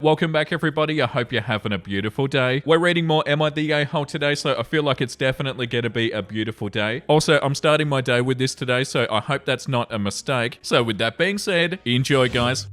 Welcome back everybody, I hope you're having a beautiful day. We're reading more Am I the A-hole today, so I feel like it's definitely going to be a beautiful day. Also, I'm starting my day with this today, so I hope that's not a mistake. So with that being said, enjoy guys.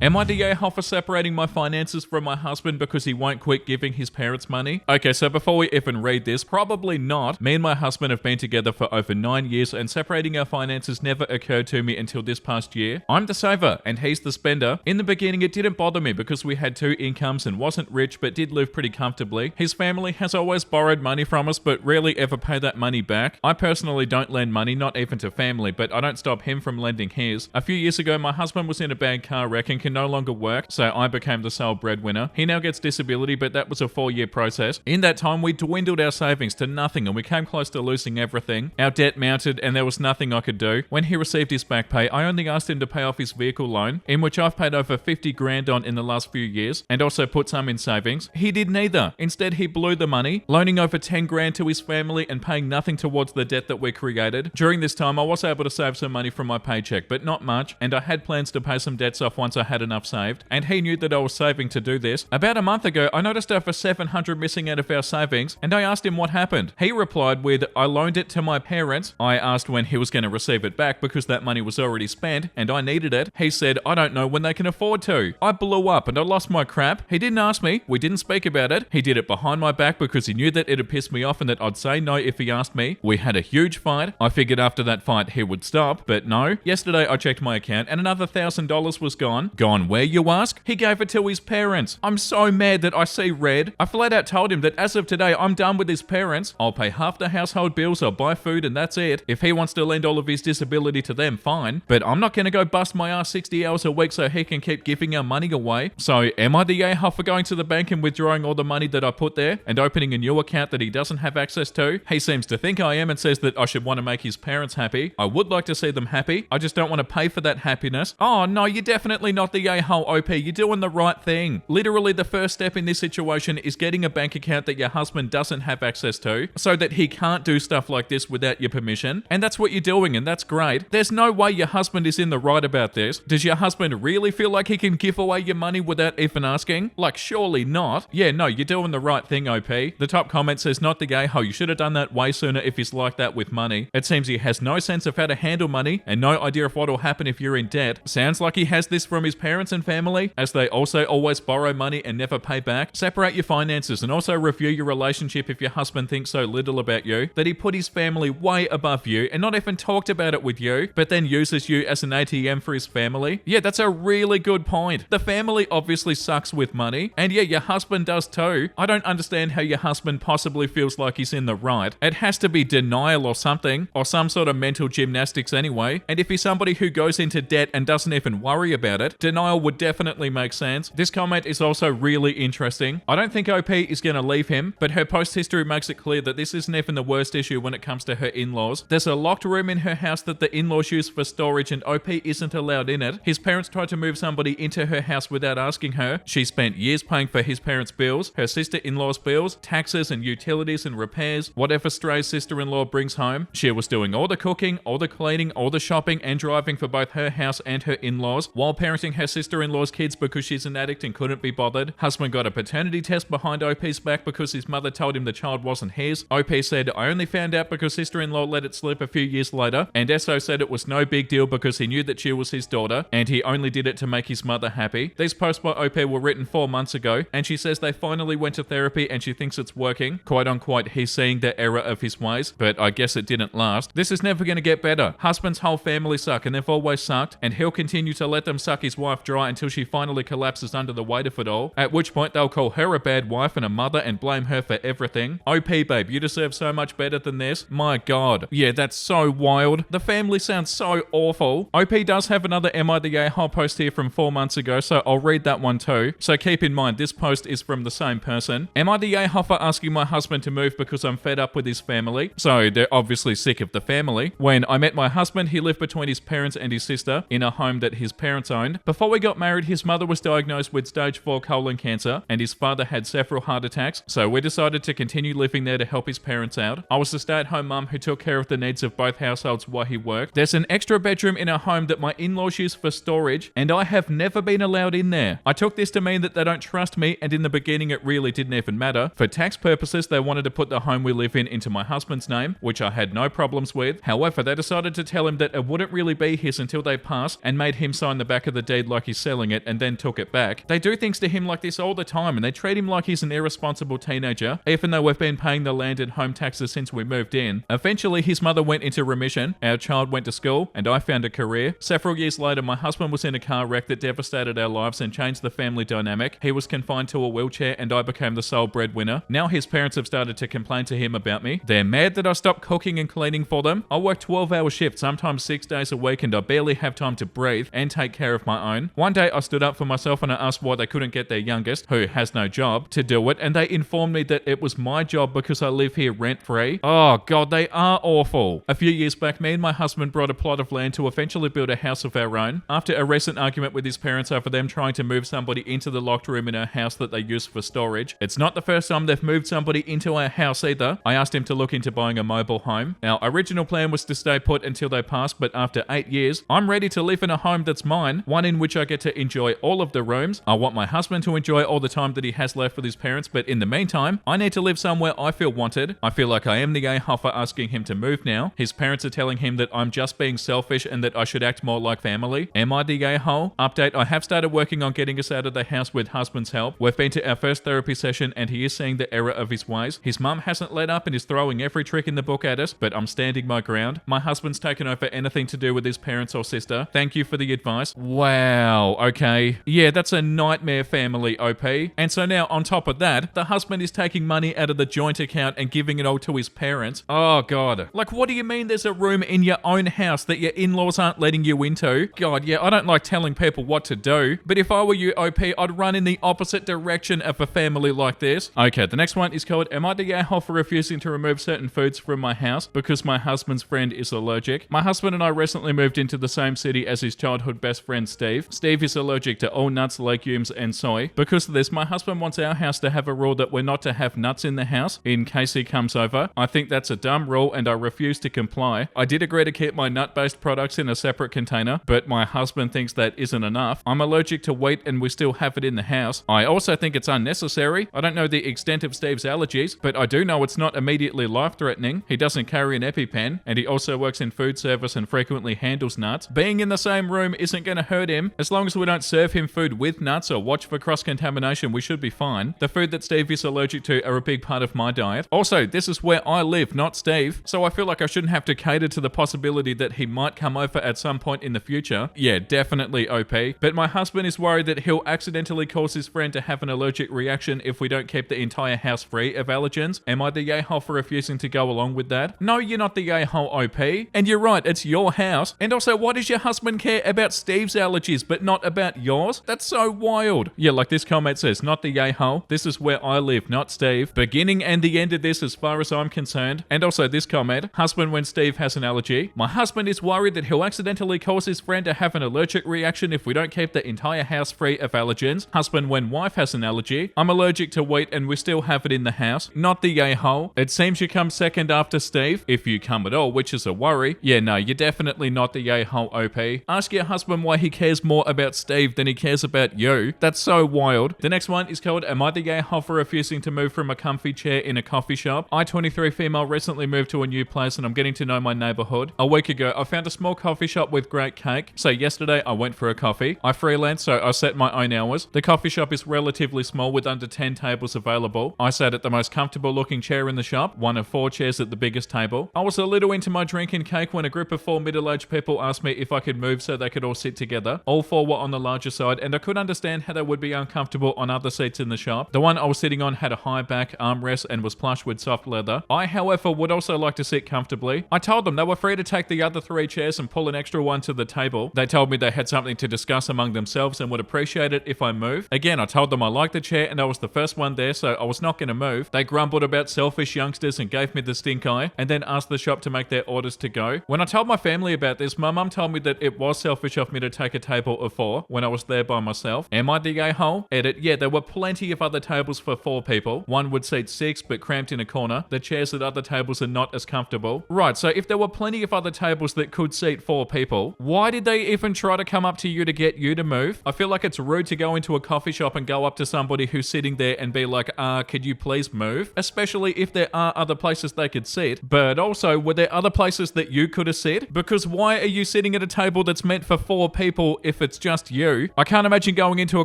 Am I the a-hole for separating my finances from my husband because he won't quit giving his parents money? Okay, so before we even read this, probably not. Me and my husband have been together for over 9 years and separating our finances never occurred to me until this past year. I'm the saver and he's the spender. In the beginning, it didn't bother me because we had 2 incomes and wasn't rich but did live pretty comfortably. His family has always borrowed money from us but rarely ever pay that money back. I personally don't lend money, not even to family, but I don't stop him from lending his. A few years ago, my husband was in a bad car wreck and can no longer work, so I became the sole breadwinner. He now gets disability, but that was a 4-year process. In that time, we dwindled our savings to nothing and we came close to losing everything. Our debt mounted and there was nothing I could do. When he received his back pay, I only asked him to pay off his vehicle loan, in which I've paid over 50 grand on in the last few years, and also put some in savings. He did neither. Instead, he blew the money, loaning over 10 grand to his family and paying nothing towards the debt that we created. During this time, I was able to save some money from my paycheck, but not much, and I had plans to pay some debts off once I had enough saved, and he knew that I was saving to do this. About a month ago, I noticed over 700 missing out of our savings, and I asked him what happened. He replied with, I loaned it to my parents. I asked when he was going to receive it back because that money was already spent, and I needed it. He said, I don't know when they can afford to. I blew up and I lost my crap. He didn't ask me. We didn't speak about it. He did it behind my back because he knew that it'd piss me off and that I'd say no if he asked me. We had a huge fight. I figured after that fight he would stop, but no. Yesterday I checked my account and another $1,000 was gone. Gone where, you ask? He gave it to his parents. I'm so mad that I see red. I flat out told him that as of today, I'm done with his parents. I'll pay half the household bills, I'll buy food, and that's it. If he wants to lend all of his disability to them, fine. But I'm not going to go bust my ass 60 hours a week so he can keep giving our money away. So am I the a-hole for going to the bank and withdrawing all the money that I put there and opening a new account that he doesn't have access to? He seems to think I am and says that I should want to make his parents happy. I would like to see them happy. I just don't want to pay for that happiness. Oh no, you're definitely not the a-hole, OP. You're doing the right thing. Literally, the first step in this situation is getting a bank account that your husband doesn't have access to so that he can't do stuff like this without your permission. And that's what you're doing, and that's great. There's no way your husband is in the right about this. Does your husband really feel like he can give away your money without even asking? Like, surely not. Yeah, no, you're doing the right thing, OP. The top comment says, not the a-hole. You should have done that way sooner if he's like that with money. It seems he has no sense of how to handle money and no idea of what will happen if you're in debt. Sounds like he has this from his parents and family, as they also always borrow money and never pay back. Separate your finances and also review your relationship if your husband thinks so little about you that he put his family way above you and not even talked about it with you, but then uses you as an ATM for his family. Yeah, that's a really good point. The family obviously sucks with money, and yeah, your husband does too. I don't understand how your husband possibly feels like he's in the right. It has to be denial or something, or some sort of mental gymnastics anyway, and if he's somebody who goes into debt and doesn't even worry about it, denial would definitely make sense. This comment is also really interesting. I don't think OP is going to leave him, but her post history makes it clear that this isn't even the worst issue when it comes to her in-laws. There's a locked room in her house that the in-laws use for storage and OP isn't allowed in it. His parents tried to move somebody into her house without asking her. She spent years paying for his parents' bills, her sister-in-law's bills, taxes and utilities and repairs, whatever stray sister-in-law brings home. She was doing all the cooking, all the cleaning, all the shopping and driving for both her house and her in-laws, while parenting her sister-in-law's kids because she's an addict and couldn't be bothered. Husband got a paternity test behind OP's back because his mother told him the child wasn't his. OP said, I only found out because sister-in-law let it slip a few years later, and SO said it was no big deal because he knew that she was his daughter, and he only did it to make his mother happy. These posts by OP were written 4 months ago, and she says they finally went to therapy and she thinks it's working. Quote unquote, he's seeing the error of his ways, but I guess it didn't last. This is never going to get better. Husband's whole family suck, and they've always sucked, and he'll continue to let them suck his wife dry until she finally collapses under the weight of it all, at which point they'll call her a bad wife and a mother and blame her for everything. OP babe, you deserve so much better than this. My god. Yeah, that's so wild. The family sounds so awful. OP does have another Am I the a-hole post here from 4 months ago, so I'll read that one too. So keep in mind, this post is from the same person. Am I the a-hole for asking my husband to move because I'm fed up with his family? So they're obviously sick of the family. When I met my husband, he lived between his parents and his sister in a home that his parents owned. Before Before we got married, his mother was diagnosed with stage 4 colon cancer, and his father had several heart attacks, so we decided to continue living there to help his parents out. I was the stay-at-home mum who took care of the needs of both households while he worked. There's an extra bedroom in our home that my in-laws use for storage, and I have never been allowed in there. I took this to mean that they don't trust me, and in the beginning it really didn't even matter. For tax purposes, they wanted to put the home we live in into my husband's name, which I had no problems with. However, they decided to tell him that it wouldn't really be his until they passed, and made him sign the back of the deed like he's selling it, and then took it back. They do things to him like this all the time, and they treat him like he's an irresponsible teenager, even though we've been paying the land and home taxes since we moved in. Eventually, his mother went into remission, our child went to school, and I found a career. Several years later, my husband was in a car wreck that devastated our lives and changed the family dynamic. He was confined to a wheelchair, and I became the sole breadwinner. Now his parents have started to complain to him about me. They're mad that I stopped cooking and cleaning for them. I work 12-hour shifts, sometimes 6 days a week, and I barely have time to breathe and take care of my own. One day I stood up for myself and I asked why they couldn't get their youngest, who has no job, to do it, and they informed me that it was my job because I live here rent-free. Oh god, they are awful. A few years back, me and my husband brought a plot of land to eventually build a house of our own. After a recent argument with his parents over them trying to move somebody into the locked room in our house that they use for storage. It's not the first time they've moved somebody into our house either. I asked him to look into buying a mobile home. Our original plan was to stay put until they passed, but after 8 years, I'm ready to live in a home that's mine, one in which I get to enjoy all of the rooms. I want my husband to enjoy all the time that he has left with his parents, but in the meantime, I need to live somewhere I feel wanted. I feel like I am the a-hole for asking him to move now. His parents are telling him that I'm just being selfish and that I should act more like family. Am I the a-hole? Update, I have started working on getting us out of the house with husband's help. We've been to our first therapy session and he is seeing the error of his ways. His mum hasn't let up and is throwing every trick in the book at us, but I'm standing my ground. My husband's taken over anything to do with his parents or sister. Thank you for the advice. Wow, okay. Yeah, that's a nightmare family, OP. And so now, on top of that, the husband is taking money out of the joint account and giving it all to his parents. Oh god. Like, what do you mean there's a room in your own house that your in-laws aren't letting you into? God, yeah, I don't like telling people what to do, but if I were you, OP, I'd run in the opposite direction of a family like this. Okay, the next one is called, am I the a-hole for refusing to remove certain foods from my house because my husband's friend is allergic? My husband and I recently moved into the same city as his childhood best friend Steve. Steve is allergic to all nuts, legumes, and soy. Because of this, my husband wants our house to have a rule that we're not to have nuts in the house in case he comes over. I think that's a dumb rule and I refuse to comply. I did agree to keep my nut-based products in a separate container, but my husband thinks that isn't enough. I'm allergic to wheat and we still have it in the house. I also think it's unnecessary. I don't know the extent of Steve's allergies, but I do know it's not immediately life-threatening. He doesn't carry an EpiPen, and he also works in food service and frequently handles nuts. Being in the same room isn't going to hurt him. As long as we don't serve him food with nuts or watch for cross-contamination, we should be fine. The food that Steve is allergic to are a big part of my diet. Also, this is where I live, not Steve, so I feel like I shouldn't have to cater to the possibility that he might come over at some point in the future. Yeah, definitely OP. But my husband is worried that he'll accidentally cause his friend to have an allergic reaction if we don't keep the entire house free of allergens. Am I the a-hole for refusing to go along with that? No, you're not the a-hole, OP. And you're right, it's your house. And also, why does your husband care about Steve's allergies but not about yours? That's so wild. Yeah, like this comment says, not the a-hole. This is where I live, not Steve. Beginning and the end of this as far as I'm concerned. And also this comment, husband when Steve has an allergy. My husband is worried that he'll accidentally cause his friend to have an allergic reaction if we don't keep the entire house free of allergens. Husband when wife has an allergy. I'm allergic to wheat and we still have it in the house. Not the a-hole. It seems you come second after Steve, if you come at all, which is a worry. Yeah, no, you're definitely not the a-hole, OP. Ask your husband why he cares more about Steve than he cares about you. That's so wild. The next one is called, am I the a-hole for refusing to move from a comfy chair in a coffee shop? I, 23 female, recently moved to a new place and I'm getting to know my neighborhood. A week ago, I found a small coffee shop with great cake. So yesterday, I went for a coffee. I freelance, so I set my own hours. The coffee shop is relatively small with under 10 tables available. I sat at the most comfortable looking chair in the shop, one of 4 chairs at the biggest table. I was a little into my drink and cake when a group of 4 middle-aged people asked me if I could move so they could all sit together. All 4 were on the larger side and I could understand how they would be uncomfortable on other seats in the shop. The one I was sitting on had a high back armrest and was plush with soft leather. I, however, would also like to sit comfortably. I told them they were free to take the other 3 chairs and pull an extra one to the table. They told me they had something to discuss among themselves and would appreciate it if I moved. Again, I told them I liked the chair and I was the first one there, so I was not going to move. They grumbled about selfish youngsters and gave me the stink eye, and then asked the shop to make their orders to go. When I told my family about this, my mum told me that it was selfish of me to take a table table of 4 when I was there by myself. Am I the a-hole? Edit. Yeah, there were plenty of other tables for 4 people. One would seat 6, but cramped in a corner. The chairs at other tables are not as comfortable. Right, so if there were plenty of other tables that could seat 4 people, why did they even try to come up to you to get you to move? I feel like it's rude to go into a coffee shop and go up to somebody who's sitting there and be like, could you please move? Especially if there are other places they could sit. But also, were there other places that you could have sit? Because why are you sitting at a table that's meant for 4 people if it's just you? I can't imagine going into a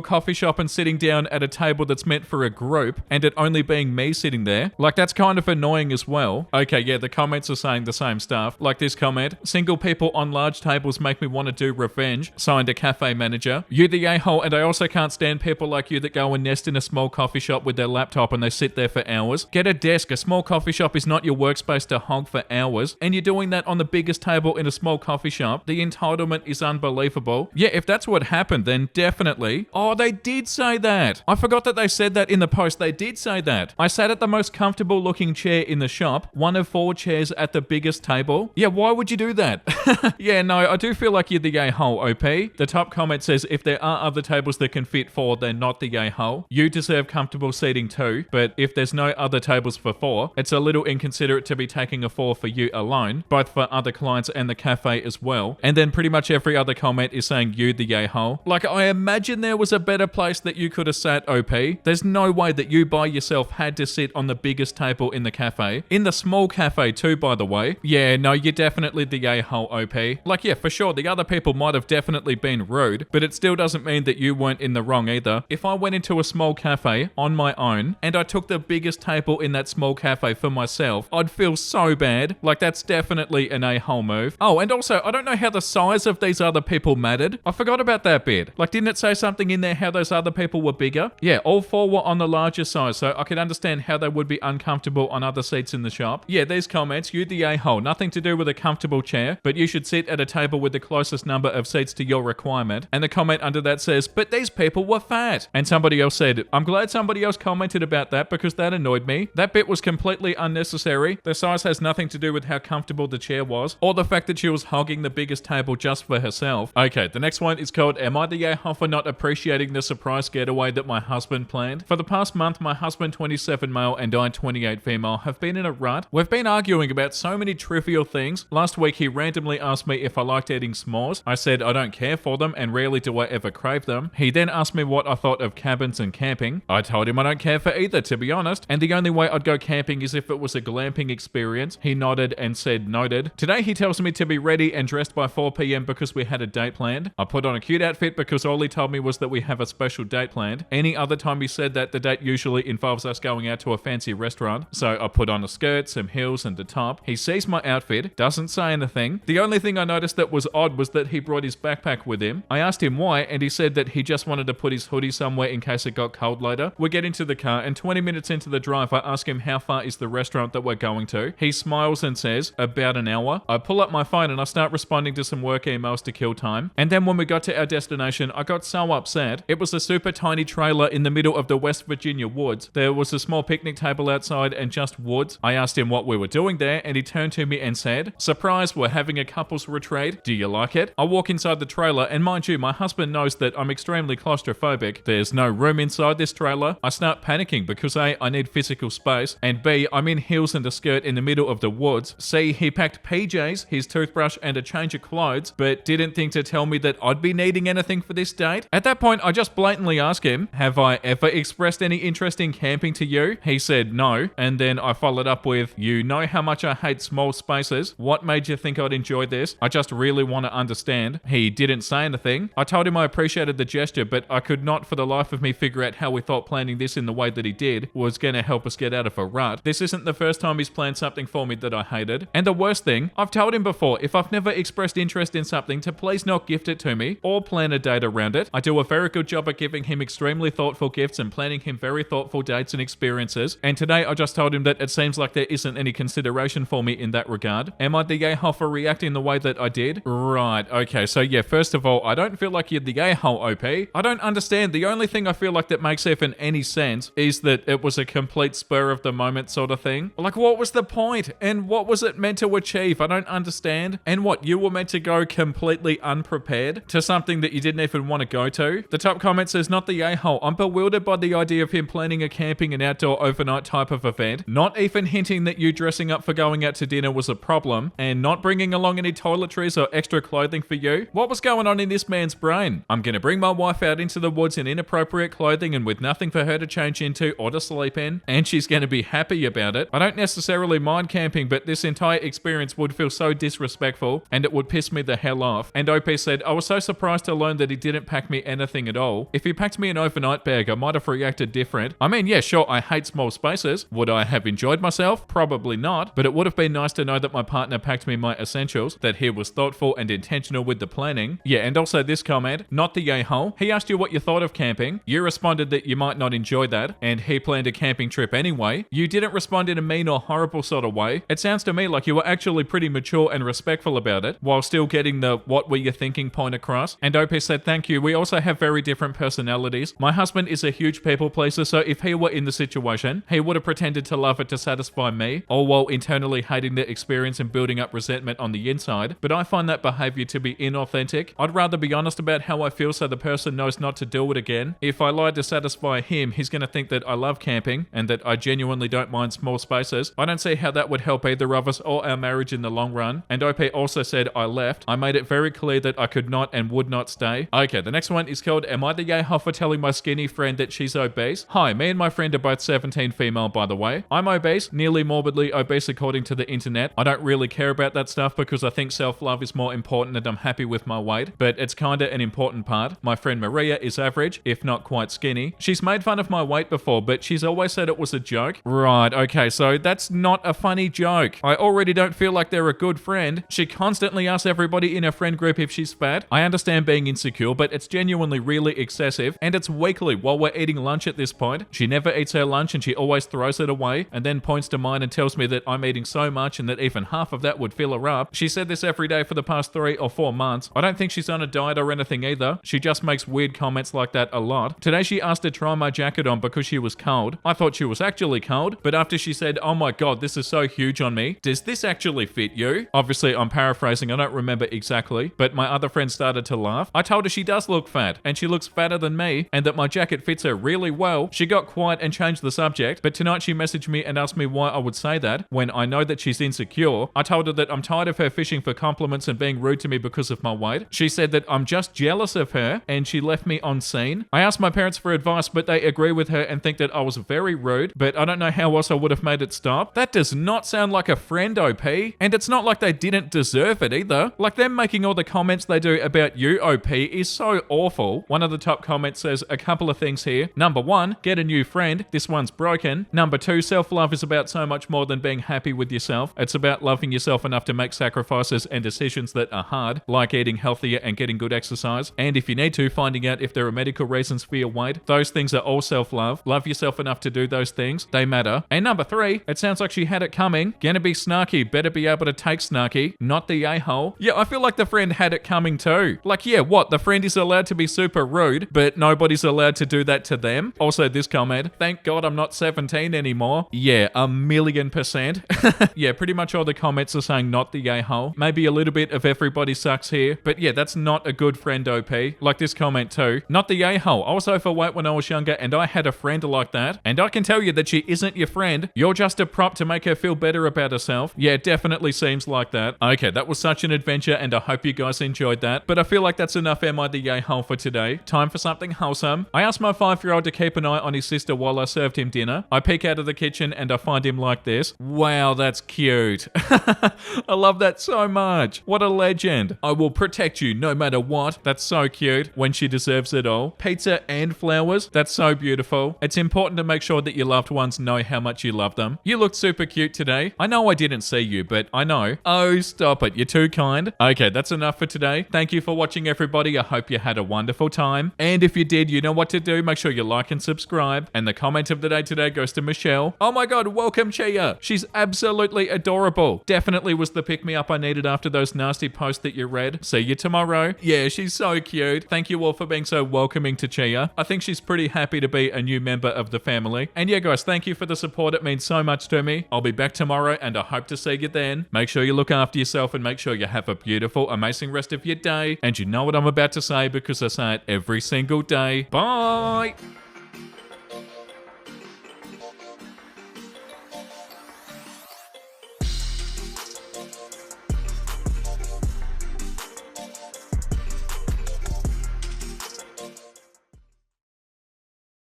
coffee shop and sitting down at a table that's meant for a group and it only being me sitting there. Like, that's kind of annoying as well. Okay, yeah, the comments are saying the same stuff. Like this comment, single people on large tables make me want to do revenge. Signed a cafe manager. You the a-hole, and I also can't stand people like you that go and nest in a small coffee shop with their laptop and they sit there for hours. Get a desk. A small coffee shop is not your workspace to hog for hours. And you're doing that on the biggest table in a small coffee shop. The entitlement is unbelievable. Yeah, if that's what happened, then definitely. Oh, they did say that. I forgot that they said that in the post. They did say that. I sat at the most comfortable looking chair in the shop, one of 4 chairs at the biggest table. Yeah, why would you do that? Yeah, no, I do feel like you're the a-hole, OP. The top comment says, if there are other tables that can fit 4, they're not the a-hole. You deserve comfortable seating too, but if there's no other tables for 4, it's a little inconsiderate to be taking a 4 for you alone, both for other clients and the cafe as well. And then pretty much every other comment is saying you the a-hole. Like, I imagine there was a better place that you could have sat, OP. There's no way that you by yourself had to sit on the biggest table in the cafe. In the small cafe too, by the way. Yeah, no, you're definitely the a-hole, OP. Like, yeah, for sure, the other people might have definitely been rude, but it still doesn't mean that you weren't in the wrong either. If I went into a small cafe on my own and I took the biggest table in that small cafe for myself, I'd feel so bad. Like, that's definitely an a-hole move. Oh, and also, I don't know how the size of these other people mattered. I forgot about that bit. Like, didn't it say something in there how those other people were bigger? Yeah, all 4 were on the larger size, so I could understand how they would be uncomfortable on other seats in the shop. Yeah, these comments, you the a-hole, nothing to do with a comfortable chair, but you should sit at a table with the closest number of seats to your requirement. And the comment under that says, but these people were fat. And somebody else said, I'm glad somebody else commented about that because that annoyed me. That bit was completely unnecessary. The size has nothing to do with how comfortable the chair was, or the fact that she was hogging the biggest table just for herself. Okay, the next one is called, am I the a-hole for not appreciating the surprise getaway that my husband planned? For the past month, my husband, 27 male, and I, 28 female, have been in a rut. We've been arguing about so many trivial things. Last week, he randomly asked me if I liked eating s'mores. I said I don't care for them, and rarely do I ever crave them. He then asked me what I thought of cabins and camping. I told him I don't care for either, to be honest, and the only way I'd go camping is if it was a glamping experience. He nodded and said noted. Today, he tells me to be ready and dressed by 4 p.m. because we had a date planned. I put on a cute outfit because all he told me was that we have a special date planned. Any other time he said that, the date usually involves us going out to a fancy restaurant. So I put on a skirt, some heels, and a top. He sees my outfit, doesn't say anything. The only thing I noticed that was odd was that he brought his backpack with him. I asked him why, and he said that he just wanted to put his hoodie somewhere in case it got cold later. We get into the car, and 20 minutes into the drive, I ask him how far is the restaurant that we're going to. He smiles and says, about an hour. I pull up my phone and I start responding to some work emails to kill time. And then when we got to our destination, I got so upset. It was a super tiny trailer in the middle of the West Virginia woods. There was a small picnic table outside and just woods. I asked him what we were doing there, and he turned to me and said, surprise, we're having a couples retreat. Do you like it? I walk inside the trailer, and mind you, my husband knows that I'm extremely claustrophobic. There's no room inside this trailer. I start panicking because A, I need physical space, and B, I'm in heels and a skirt in the middle of the woods. C, he packed PJs, his toothbrush, and a change of clothes, but didn't think to tell me that I'd be needing anything for this date. At that point, I just blatantly asked him, have I ever expressed any interest in camping to you? He said no, and then I followed up with, you know how much I hate small spaces. What made you think I'd enjoy this? I just really want to understand. He didn't say anything. I told him I appreciated the gesture, but I could not for the life of me figure out how we thought planning this in the way that he did was going to help us get out of a rut. This isn't the first time he's planned something for me that I hated. And the worst thing, I've told him before, if I've never expressed interest in something, to please not gift it to me or plan a date around it. I do a very good job at giving him extremely thoughtful gifts and planning him very thoughtful dates and experiences. And today I just told him that it seems like there isn't any consideration for me in that regard. Am I the a-hole for reacting the way that I did? Right, okay, so yeah, first of all, I don't feel like you're the a-hole, OP. I don't understand. The only thing I feel like that makes even any sense is that it was a complete spur of the moment sort of thing. Like, what was the point? And what was it meant to achieve? I don't understand. And what, you were meant to go completely unprepared? to something that you didn't even want to go to. The top comment says, not the a-hole. I'm bewildered by the idea of him planning a camping and outdoor overnight type of event, not even hinting that you dressing up for going out to dinner was a problem, and not bringing along any toiletries or extra clothing for you. What was going on in this man's brain? I'm gonna bring my wife out into the woods in inappropriate clothing and with nothing for her to change into or to sleep in, and she's gonna be happy about it. I don't necessarily mind camping, but this entire experience would feel so disrespectful, and it would piss me the hell off. And OP said, I was so surprised to learn that he didn't pack me anything at all. If he packed me an overnight bag, I might have reacted different. I mean, yeah, sure, I hate small spaces. Would I have enjoyed myself? Probably not, but it would have been nice to know that my partner packed me my essentials, that he was thoughtful and intentional with the planning. Yeah, and also this comment, not the a-hole. He asked you what you thought of camping. You responded that you might not enjoy that, and he planned a camping trip anyway. You didn't respond in a mean or horrible sort of way. It sounds to me like you were actually pretty mature and respectful about it, while still getting the what were you thinking point across. And OP said, thank you. We also have very different personalities. My husband is a huge people pleaser, so if he were in the situation, he would have pretended to love it to satisfy me, all while internally hating the experience and building up resentment on the inside. But I find that behavior to be inauthentic. I'd rather be honest about how I feel so the person knows not to do it again. If I lied to satisfy him, he's going to think that I love camping and that I genuinely don't mind small spaces. I don't see how that would help either of us or our marriage in the long run. And OP also said I left. I made it very clear that I could not and would not stay. Okay, the next one is called, am I the a-hole for telling my skinny friend that she's obese? Hi, me and my friend are both 17 female, by the way. I'm obese, nearly morbidly obese according to the internet. I don't really care about that stuff because I think self-love is more important and I'm happy with my weight, but it's kinda an important part. My friend Maria is average, if not quite skinny. She's made fun of my weight before, but she's always said it was a joke. Right, okay, so that's not a funny joke. I already don't feel like they're a good friend. She constantly asks everybody in her friend group if she's fat. I understand being insecure, but it's genuinely really excessive, and it's weekly while we're eating lunch at this point. She never eats her lunch and she always throws it away, and then points to mine and tells me that I'm eating so much and that even half of that would fill her up. She said this every day for the past 3 or 4 months. I don't think she's on a diet or anything either. She just makes weird comments like that a lot. Today she asked to try my jacket on because she was cold. I thought she was actually cold, but after she said, oh my god, this is so huge on me. Does this actually fit you? Obviously, I'm paraphrasing. I don't remember exactly, but my other friend started to laugh. I told her she does look fat, and she looks fatter than me, and that my jacket fits her really well. She got quiet and changed the subject, but tonight she messaged me and asked me why I would say that when I know that she's insecure. I told her that I'm tired of her fishing for compliments and being rude to me because of my weight. She said that I'm just jealous of her, and she left me on scene. I asked my parents for advice, but they agree with her and think that I was very rude, but I don't know how else I would have made it stop. That does not sound like a friend, OP, and it's not like they didn't deserve it either. Like, them making all the comments they do about you, OP, is so awful. One of the top comments says a couple of things here. Number 1, get a new friend. This one's broken. Number 2, self-love is about so much more than being happy with yourself. It's about loving yourself enough to make sacrifices and decisions that are hard, like eating healthier and getting good exercise. And if you need to, finding out if there are medical reasons for your weight. Those things are all self-love. Love yourself enough to do those things. They matter. And number 3, it sounds like she had it coming. Gonna be snarky. Better be able to take snarky, not the a-hole. Yeah, I feel like the friend had it coming too. Like, yeah, what? The friend is allowed to be super rude, but nobody's allowed to do that to them? Also, this comment, thank God I'm not 17 anymore. Yeah, 1,000,000%. Yeah, pretty much all the comments are saying not the a-hole. Maybe a little bit of everybody sucks here, but yeah, that's not a good friend, OP. Like this comment too. Not the a-hole. I was overweight when I was younger and I had a friend like that, and I can tell you that she isn't your friend. You're just a prop to make her feel better about herself. Yeah, it definitely seems like that. Okay, that was such an adventure and I hope you guys enjoyed that, but I feel like that's enough Am I the a-hole for today. Time for something wholesome. I asked my 5-year-old to keep an eye on his sister while I served him dinner. I peek out of the kitchen and I find him like this. Wow, that's cute. I love that so much. What a legend. I will protect you no matter what. That's so cute when she deserves it all. Pizza and flowers. That's so beautiful. It's important to make sure that your loved ones know how much you love them. You looked super cute today. I know I didn't see you, but I know. Oh, stop it. You're too kind. Okay, that's enough for today. Thank you for watching, everybody. I hope you had a wonderful time. And if you did, you know what to do. Make sure you like and subscribe. And the comment of the day today goes to Michelle. Oh my god, welcome Chia. She's absolutely adorable. Definitely was the pick-me-up I needed after those nasty posts that you read. See you tomorrow. Yeah, she's so cute. Thank you all for being so welcoming to Chia. I think she's pretty happy to be a new member of the family. And yeah, guys, thank you for the support. It means so much to me. I'll be back tomorrow and I hope to see you then. Make sure you look after yourself and make sure you have a beautiful, amazing rest of your day. And you know what I'm about to say because I say it every single day. Bye!